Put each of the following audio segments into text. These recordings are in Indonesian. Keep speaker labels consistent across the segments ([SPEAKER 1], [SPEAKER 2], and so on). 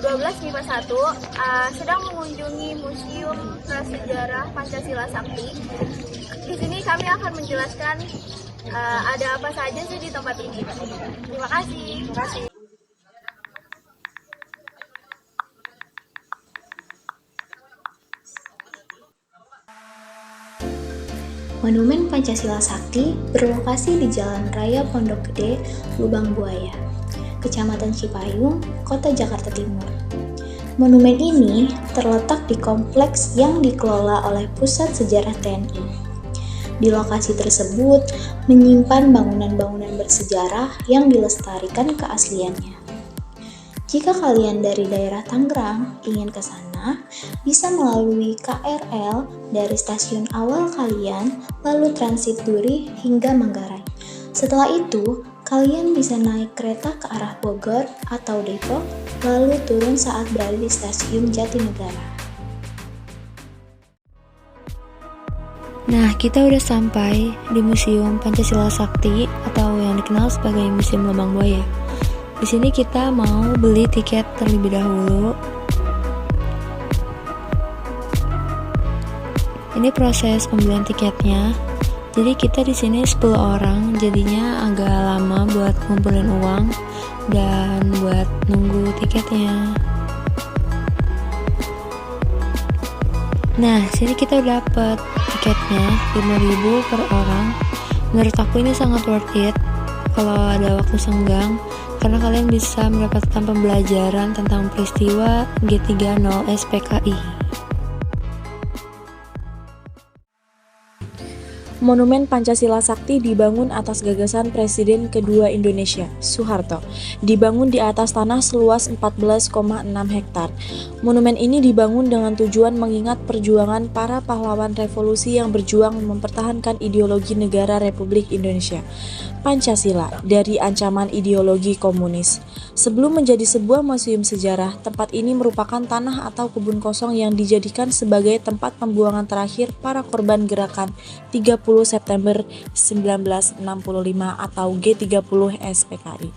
[SPEAKER 1] 12 MIPA 1 sedang mengunjungi Museum Prasejarah Pancasila Sakti. Di sini kami akan menjelaskan ada apa saja sih di tempat ini. Terima kasih. Terima kasih.
[SPEAKER 2] Monumen Pancasila Sakti berlokasi di Jalan Raya Pondok Gede, Lubang Buaya, Kecamatan Cipayung, Kota Jakarta Timur. Monumen ini terletak di kompleks yang dikelola oleh Pusat Sejarah TNI. Di lokasi tersebut menyimpan bangunan-bangunan bersejarah yang dilestarikan keasliannya. Jika kalian dari daerah Tangerang ingin ke sana, bisa melalui KRL dari stasiun awal kalian, lalu transit Duri hingga Manggarai. Setelah itu, kalian bisa naik kereta ke arah Bogor atau Depok, lalu turun saat berada di stasiun Jatinegara.
[SPEAKER 3] Nah, kita udah sampai di Museum Pancasila Sakti atau yang dikenal sebagai Museum Lubang Buaya. Di sini kita mau beli tiket terlebih dahulu. Ini proses pembelian tiketnya. Jadi kita di sini 10 orang, jadinya agak lama buat ngumpulin uang dan buat nunggu tiketnya. Nah, sini kita udah dapet tiketnya 5.000 per orang. Menurut aku ini sangat worth it kalau ada waktu senggang, karena kalian bisa mendapatkan pembelajaran tentang peristiwa G30 SPKI.
[SPEAKER 4] Monumen Pancasila Sakti dibangun atas gagasan Presiden kedua Indonesia, Soeharto. Dibangun di atas tanah seluas 14,6 hektar. Monumen ini dibangun dengan tujuan mengingat perjuangan para pahlawan revolusi yang berjuang mempertahankan ideologi negara Republik Indonesia, Pancasila, dari ancaman ideologi komunis. Sebelum menjadi sebuah museum sejarah, tempat ini merupakan tanah atau kebun kosong yang dijadikan sebagai tempat pembuangan terakhir para korban gerakan 30 September 1965 atau G30 SPKI.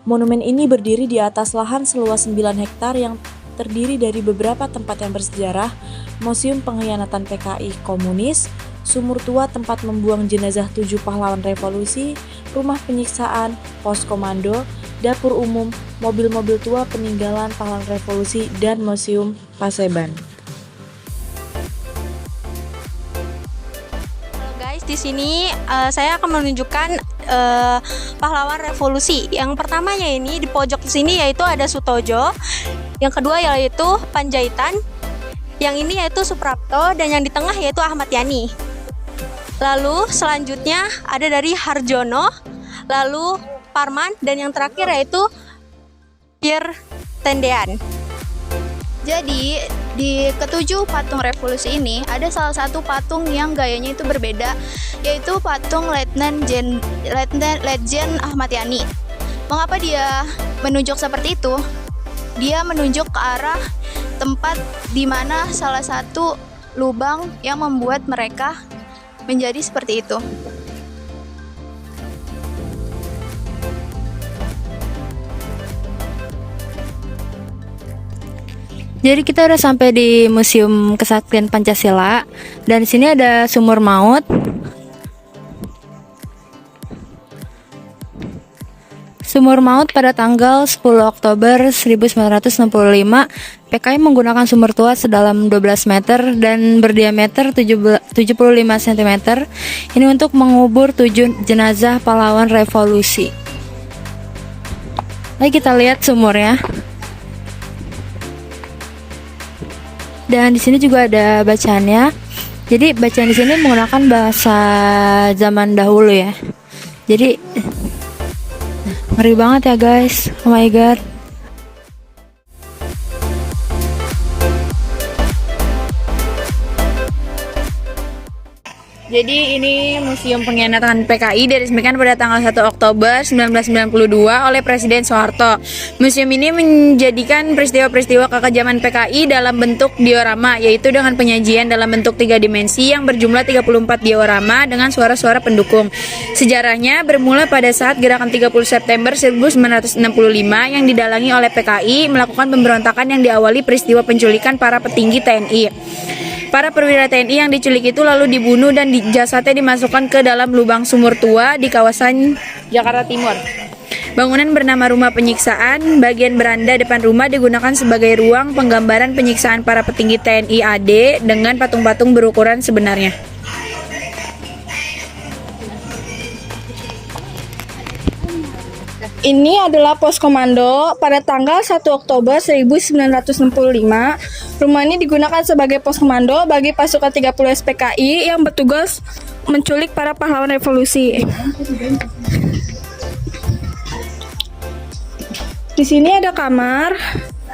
[SPEAKER 4] Monumen ini berdiri di atas lahan seluas 9 hektar yang terdiri dari beberapa tempat yang bersejarah, Museum Pengkhianatan PKI Komunis, sumur tua tempat membuang jenazah 7 pahlawan revolusi, rumah penyiksaan, pos komando, dapur umum, mobil-mobil tua peninggalan pahlawan revolusi, dan Museum Paseban.
[SPEAKER 5] Di sini saya akan menunjukkan pahlawan revolusi. Yang pertamanya ini di pojok sini yaitu ada Sutojo, yang kedua yaitu Panjaitan, yang ini yaitu Suprapto, dan yang di tengah yaitu Ahmad Yani. Lalu selanjutnya ada dari Harjono, lalu Parman, dan yang terakhir yaitu Pierre Tendean.
[SPEAKER 1] Jadi di ketujuh patung revolusi ini ada salah satu patung yang gayanya itu berbeda, yaitu patung Letnan Ahmad Yani. Mengapa dia menunjuk seperti itu? Dia menunjuk ke arah tempat di mana salah satu lubang yang membuat mereka menjadi seperti itu.
[SPEAKER 3] Jadi kita udah sampai di Museum Kesaktian Pancasila, dan di sini ada sumur maut. Sumur maut pada tanggal 10 Oktober 1965, PKI menggunakan sumur tua sedalam 12 meter dan berdiameter 75 cm. Ini untuk mengubur 7 jenazah pahlawan revolusi. Mari kita lihat sumurnya. Dan di sini juga ada bacaannya. Jadi bacaan di sini menggunakan bahasa zaman dahulu ya. Jadi ngeri banget ya guys. Oh my god. Jadi ini Museum Pengkhianatan PKI diresmikan pada tanggal 1 Oktober 1992 oleh Presiden Soeharto. Museum ini menjadikan peristiwa-peristiwa kekejaman PKI dalam bentuk diorama, yaitu dengan penyajian dalam bentuk 3 dimensi yang berjumlah 34 diorama dengan suara-suara pendukung. Sejarahnya bermula pada saat gerakan 30 September 1965 yang didalangi oleh PKI melakukan pemberontakan yang diawali peristiwa penculikan para petinggi TNI. Para perwira TNI yang diculik itu lalu dibunuh dan jasadnya dimasukkan ke dalam lubang sumur tua di kawasan Jakarta Timur. Bangunan bernama Rumah Penyiksaan, bagian beranda depan rumah digunakan sebagai ruang penggambaran penyiksaan para petinggi TNI AD dengan patung-patung berukuran sebenarnya.
[SPEAKER 6] Ini adalah pos komando pada tanggal 1 Oktober 1965. Rumah ini digunakan sebagai pos komando bagi pasukan 30 SPKI yang bertugas menculik para pahlawan revolusi. Di sini ada kamar,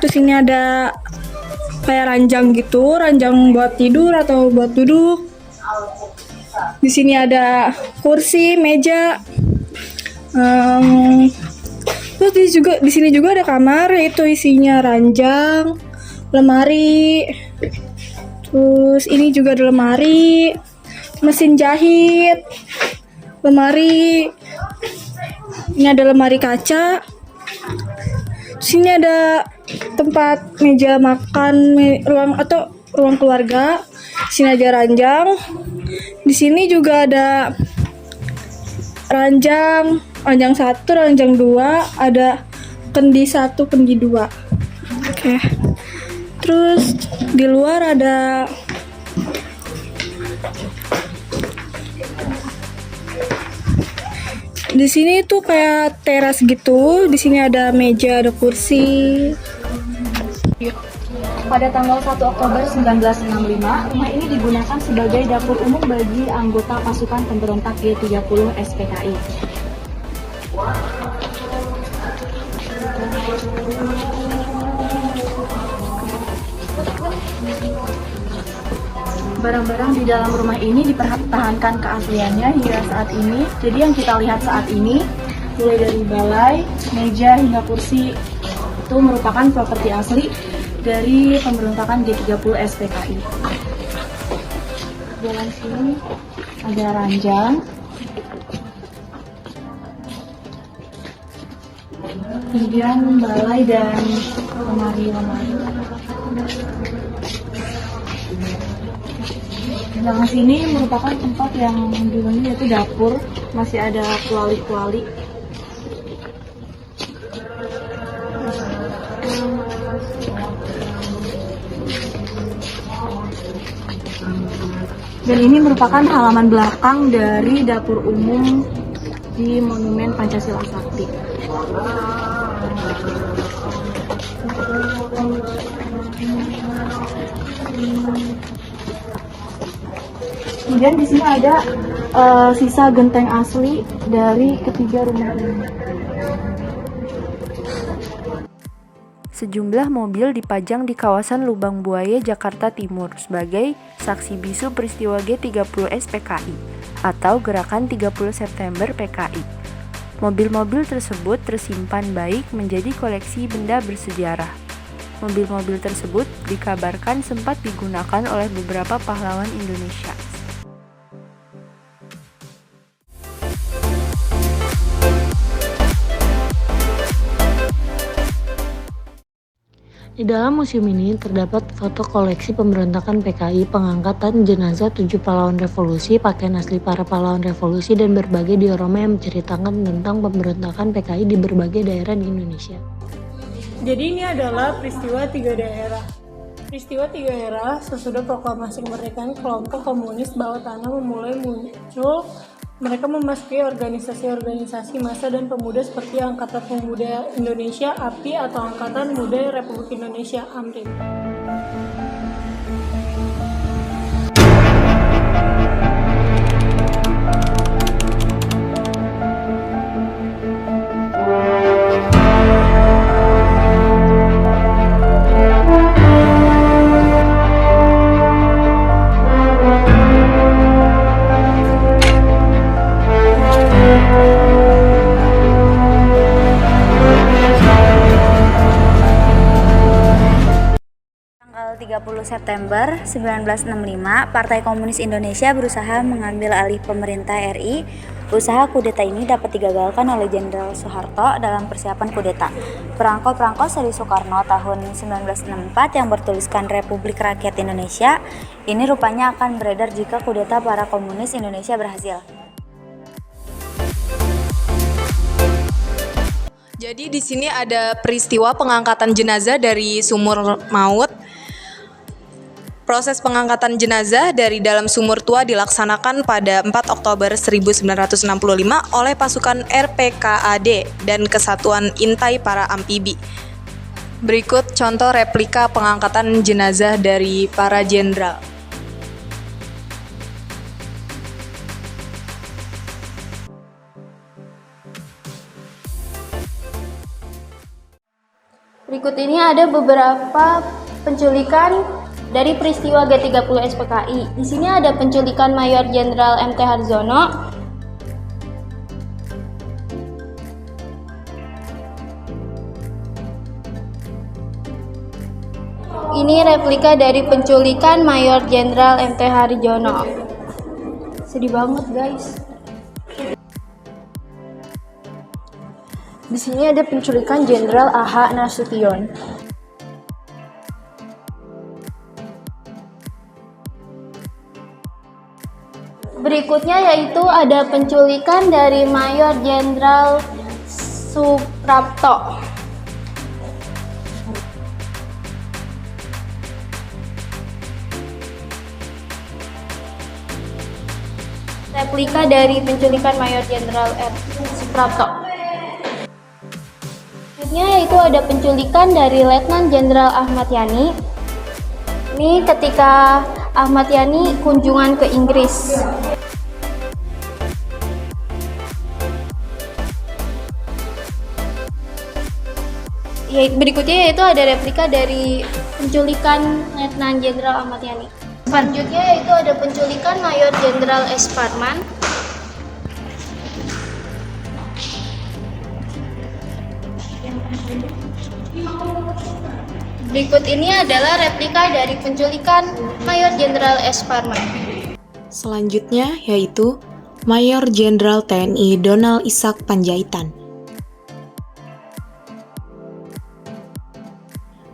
[SPEAKER 6] terus ini ada kayak ranjang gitu, ranjang buat tidur atau buat duduk. Di sini ada kursi, meja. Terus di sini juga ada kamar, yaitu isinya ranjang, lemari. Terus ini juga ada lemari, mesin jahit, lemari. Ini ada lemari kaca. Di sini ada tempat meja makan, ruang keluarga. Di sini ada ranjang. Di sini juga ada ranjang 1, ranjang 2, ada kendi 1, kendi 2. Oke. Terus di luar ada di sini tuh kayak teras gitu. Di sini ada meja, ada kursi.
[SPEAKER 7] Pada tanggal 1 Oktober 1965, rumah ini digunakan sebagai dapur umum bagi anggota pasukan pemberontak G30 SPKI. Barang-barang di dalam rumah ini dipertahankan keasliannya hingga saat ini. Jadi yang kita lihat saat ini, mulai dari balai, meja, hingga kursi, itu merupakan properti asli dari pemberontakan G30 SPKI. Dalam sini ada ranjang, kemudian balai dan lemari-lemari. Belakang sini merupakan tempat yang dulunya yaitu dapur, masih ada kuali-kuali. Dan ini merupakan halaman belakang dari dapur umum di Monumen Pancasila Sakti. Kemudian di sini ada sisa genteng asli dari ketiga rumah ini.
[SPEAKER 8] Sejumlah mobil dipajang di kawasan Lubang Buaya, Jakarta Timur sebagai saksi bisu peristiwa G30 SPKI atau Gerakan 30 September PKI. Mobil-mobil tersebut tersimpan baik menjadi koleksi benda bersejarah. Mobil-mobil tersebut dikabarkan sempat digunakan oleh beberapa pahlawan Indonesia.
[SPEAKER 9] Di dalam museum ini terdapat foto koleksi pemberontakan PKI, pengangkatan jenazah 7 pahlawan revolusi, pakaian asli para pahlawan revolusi, dan berbagai diorama yang menceritakan tentang pemberontakan PKI di berbagai daerah di Indonesia.
[SPEAKER 6] Jadi ini adalah peristiwa 3 daerah. Peristiwa 3 daerah sesudah proklamasi kemerdekaan, kelompok komunis bawah tanah memulai muncul. Mereka memasuki organisasi-organisasi massa dan pemuda seperti Angkatan Pemuda Indonesia (API) atau Angkatan Muda Republik Indonesia (AMRI).
[SPEAKER 10] 30 September 1965, Partai Komunis Indonesia berusaha mengambil alih pemerintah RI. Usaha kudeta ini dapat digagalkan oleh Jenderal Soeharto dalam persiapan kudeta. Perangko Sri Soekarno tahun 1964 yang bertuliskan Republik Rakyat Indonesia ini rupanya akan beredar jika kudeta para komunis Indonesia berhasil.
[SPEAKER 11] Jadi di sini ada peristiwa pengangkatan jenazah dari sumur maut. Proses pengangkatan jenazah dari dalam sumur tua dilaksanakan pada 4 Oktober 1965 oleh pasukan RPKAD dan Kesatuan Intai Para Amfibi. Berikut contoh replika pengangkatan jenazah dari para jenderal.
[SPEAKER 1] Berikut ini ada beberapa penculikan dari peristiwa G30 SPKI. Di sini ada penculikan Mayor Jenderal MT Harjono. Ini replika dari penculikan Mayor Jenderal MT Harjono. Sedih banget, guys.
[SPEAKER 7] Di sini ada penculikan Jenderal A.H. Nasution.
[SPEAKER 1] Berikutnya yaitu ada penculikan dari Mayor Jenderal Suprapto. Replika dari penculikan Mayor Jenderal Suprapto. Berikutnya yaitu ada penculikan dari Letnan Jenderal Ahmad Yani. Ini ketika Ahmad Yani kunjungan ke Inggris. Berikutnya yaitu ada replika dari penculikan Letnan Jenderal Ahmad Yani. Selanjutnya yaitu ada penculikan Mayor Jenderal S. Parman. Berikut ini adalah replika dari penculikan Mayor Jenderal S. Parman.
[SPEAKER 12] Selanjutnya yaitu Mayor Jenderal TNI Donald Ishak Panjaitan.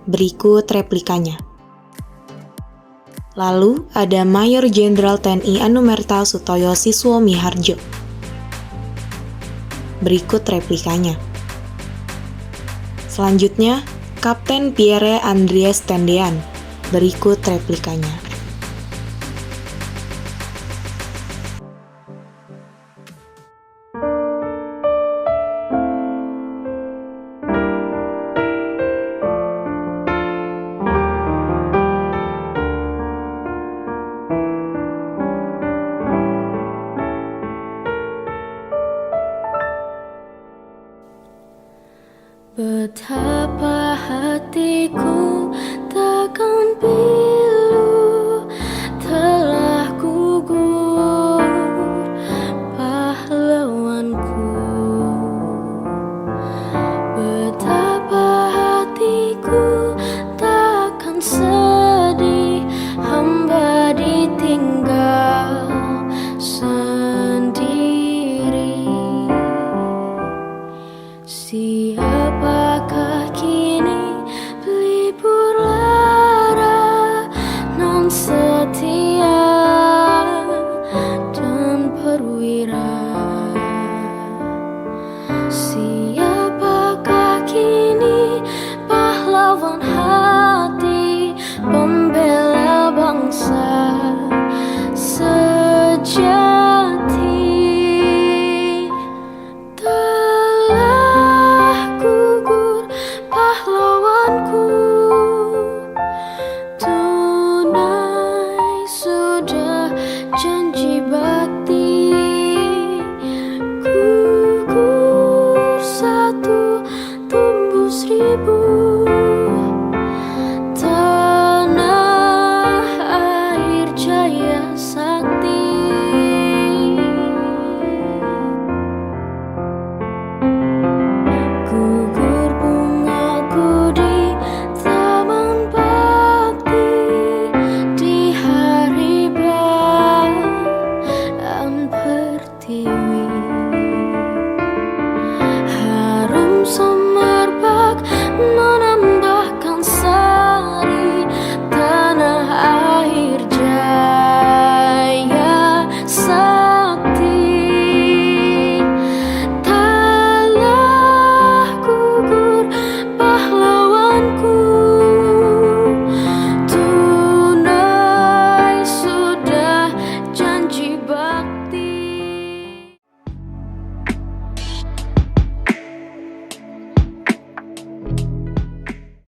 [SPEAKER 12] Berikut replikanya. Lalu ada Mayor Jenderal TNI Anumerta Sutoyo Siswo Miharjo. Berikut replikanya. Selanjutnya, Kapten Pierre Andries Tendean. Berikut replikanya.